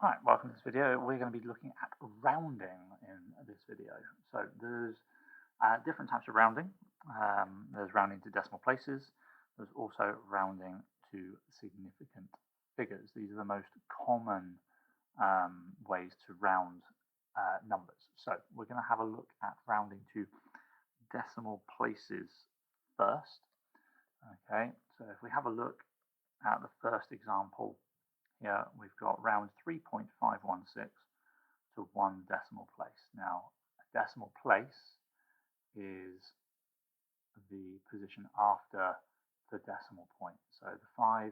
Hi, welcome to this video. We're going to be looking at rounding in this video. So there's different types of rounding. There's rounding to decimal places. There's also rounding to significant figures. These are the most common ways to round numbers. So we're going to have a look at rounding to decimal places first. Okay, so if we have a look at the first example, here we've got round 3.516 to one decimal place. Now, a decimal place is the position after the decimal point. So the 5,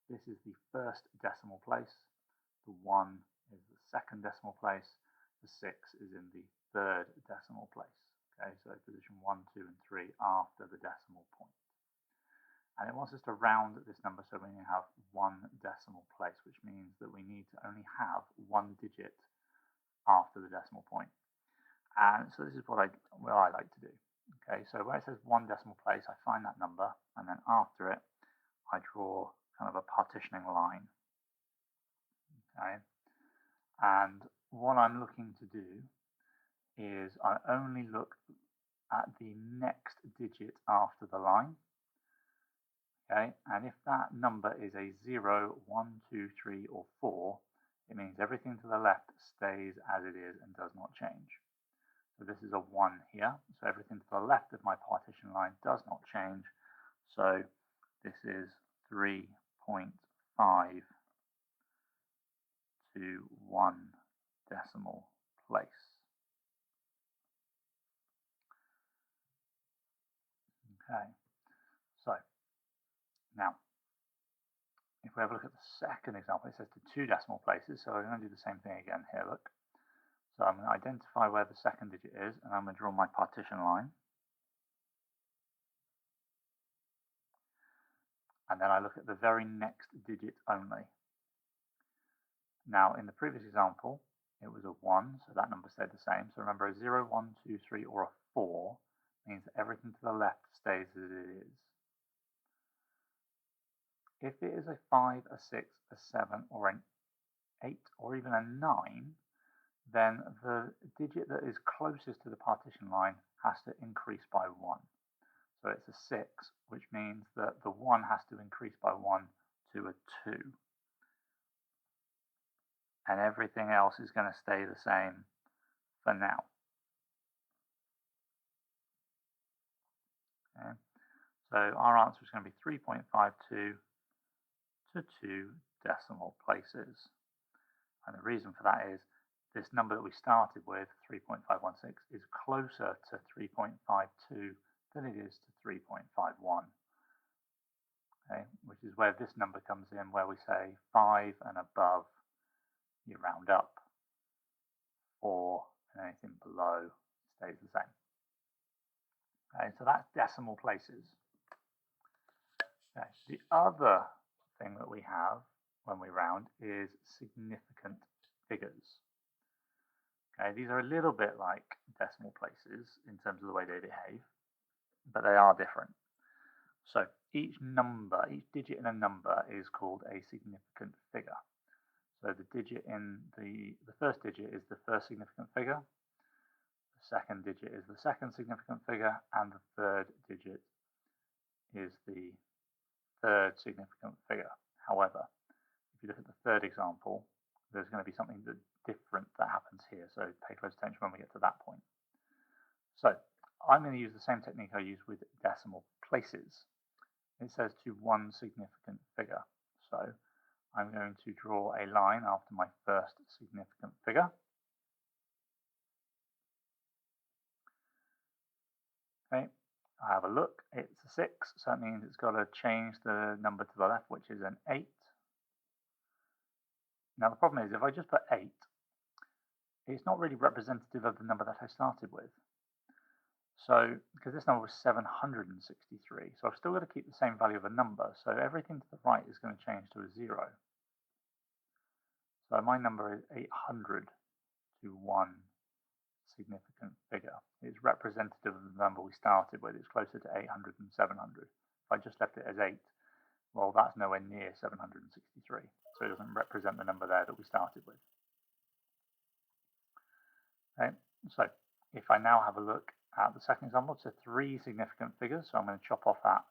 this is the first decimal place. The 1 is the second decimal place. The 6 is in the third decimal place. Okay, so position 1, 2, and 3 after the decimal point. And it wants us to round this number so we have one decimal place, which means that we need to only have one digit after the decimal point. And so this is what I like to do. Okay, so where it says one decimal place, I find that number, and then after it, I draw kind of a partitioning line. Okay, and what I'm looking to do is I only look at the next digit after the line. Okay, and if that number is a 0, 1, 2, 3, or 4, it means everything to the left stays as it is and does not change. So this is a 1 here, so everything to the left of my partition line does not change. So this is 3.5 to 1 decimal place. Okay, so now if we have a look at the second example, it says to 2 decimal places, so I'm going to do the same thing again here, look. So I'm going to identify where the second digit is, and I'm going to draw my partition line. And then I look at the very next digit only. Now, in the previous example, it was a 1, so that number stayed the same. So remember, a 0, 1, 2, 3, or a 4 means that everything to the left stays as it is. If it is a 5, a 6, a 7, or an 8, or even a 9, then the digit that is closest to the partition line has to increase by 1. So it's a 6, which means that the 1 has to increase by 1 to a 2. And everything else is going to stay the same for now. Okay. So our answer is going to be 3.52 to 2 decimal places. And the reason for that is this number that we started with, 3.516, is closer to 3.52 than it is to 3.51. Okay, which is where this number comes in, where we say 5 and above, you round up, 4 and anything below stays the same. Okay, so that's decimal places. Okay, the other thing that we have when we round is significant figures. Okay, these are a little bit like decimal places in terms of the way they behave, but they are different. So each digit in a number is called a significant figure. So the digit in the first digit is the first significant figure, the second digit is the second significant figure, and the third digit is the third significant figure. However, if you look at the third example, there's going to be something different that happens here, so pay close attention when we get to that point. So I'm going to use the same technique I use with decimal places. It says to one significant figure. So I'm going to draw a line after my first significant figure. Okay, I have a look. It's a 6, so that means it's got to change the number to the left, which is an 8. Now the problem is, if I just put 8, it's not really representative of the number that I started with. So, because this number was 763, so I've still got to keep the same value of a number, so everything to the right is going to change to a 0. So my number is 800 to one significant figure. It's representative of the number we started with. It's closer to 800 than 700. If I just left it as 8, well, that's nowhere near 763. so it doesn't represent the number there that we started with. Okay, so if I now have a look at the second example, it's 3 significant figures, so I'm going to chop off that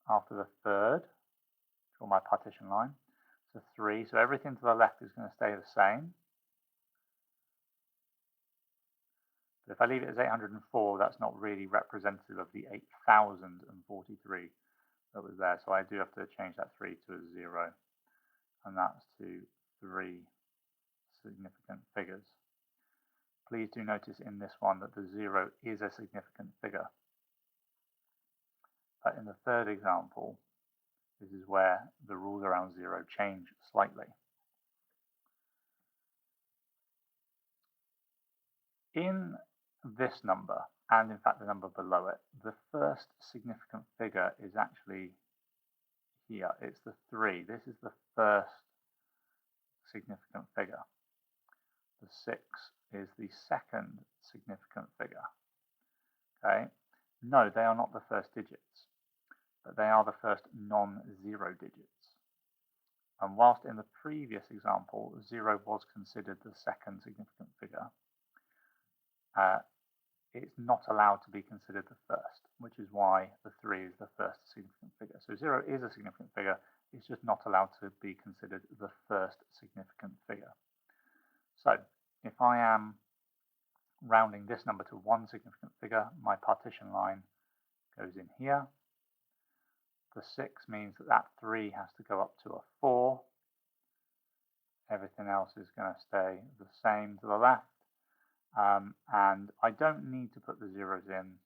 after the third, draw my partition line. So 3, so everything to the left is going to stay the same. But if I leave it as 804, that's not really representative of the 8,043 that was there. So I do have to change that 3 to a 0, and that's to 3 significant figures. Please do notice in this one that the 0 is a significant figure. But in the third example, this is where the rules around 0 change slightly. In this number, and in fact the number below it, the first significant figure is actually here. It's the 3. This is the first significant figure. The 6 is the second significant figure. Okay? No, they are not the first digits, but they are the first non-zero digits. And whilst in the previous example, 0 was considered the second significant figure, it's not allowed to be considered the first, which is why the 3 is the first significant figure. So 0 is a significant figure, it's just not allowed to be considered the first significant figure. So if I am rounding this number to 1 significant figure, my partition line goes in here. The 6 means that that 3 has to go up to a 4. Everything else is going to stay the same to the left. And I don't need to put the zeros in,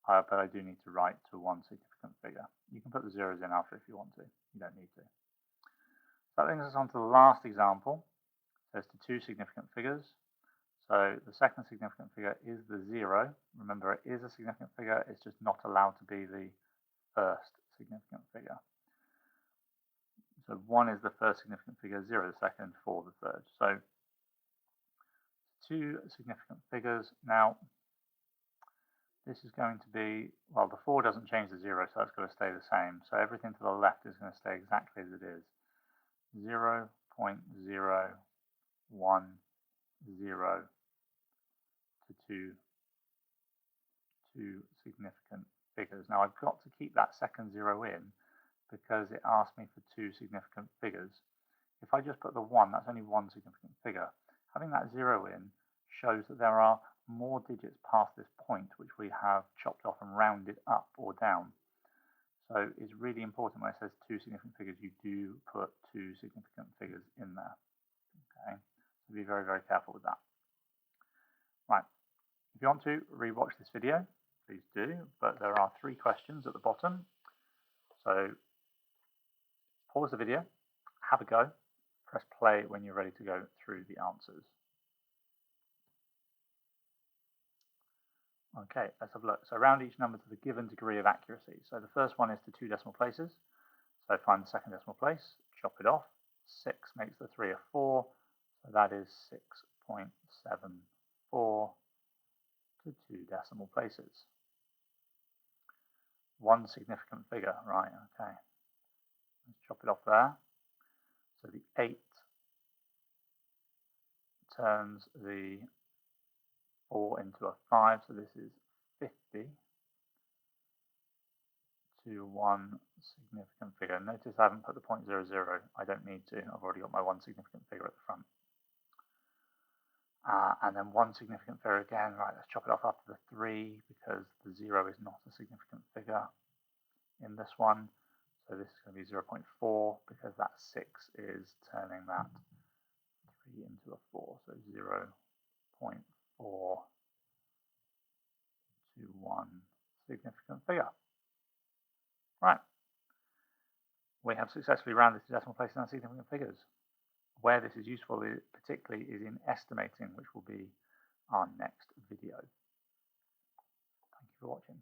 but I do need to write to 1 significant figure. You can put the zeros in after if you want to. You don't need to. So that brings us on to the last example. There's to 2 significant figures. So the second significant figure is the 0. Remember, it is a significant figure. It's just not allowed to be the first significant figure. So 1 is the first significant figure, 0 the second, 4 the third. So 2 significant figures. Now, this is going to be, well, the 4 doesn't change the 0, so that's got to stay the same. So everything to the left is going to stay exactly as it is. 0.010 to 2 significant figures. Now, I've got to keep that second 0 in because it asked me for 2 significant figures. If I just put the 1, that's only 1 significant figure. Having that 0 in shows that there are more digits past this point which we have chopped off and rounded up or down. So it's really important when it says 2 significant figures, you do put 2 significant figures in there. Okay, so be very, very careful with that. Right, if you want to rewatch this video, please do, but there are 3 questions at the bottom. So pause the video, have a go, press play when you're ready to go through the answers. Okay, let's have a look. So round each number to the given degree of accuracy. So the first one is to 2 decimal places. So find the second decimal place, chop it off. 6 makes the 3 a 4, so that is 6.74 to 2 decimal places. 1 significant figure, right, okay. Let's chop it off there. So the 8 turns the 4 into a 5, so this is 50 to 1 significant figure. Notice I haven't put the 0.00. I don't need to. I've already got my 1 significant figure at the front. And then 1 significant figure again. Right, let's chop it off after the 3 because the 0 is not a significant figure in this one. So this is going to be 0.4 because that 6 is turning that 3 into a 4. So 0.4 to 1 significant figure. Right. We have successfully rounded to decimal places and significant figures. Where this is useful, particularly, is in estimating, which will be our next video. Thank you for watching.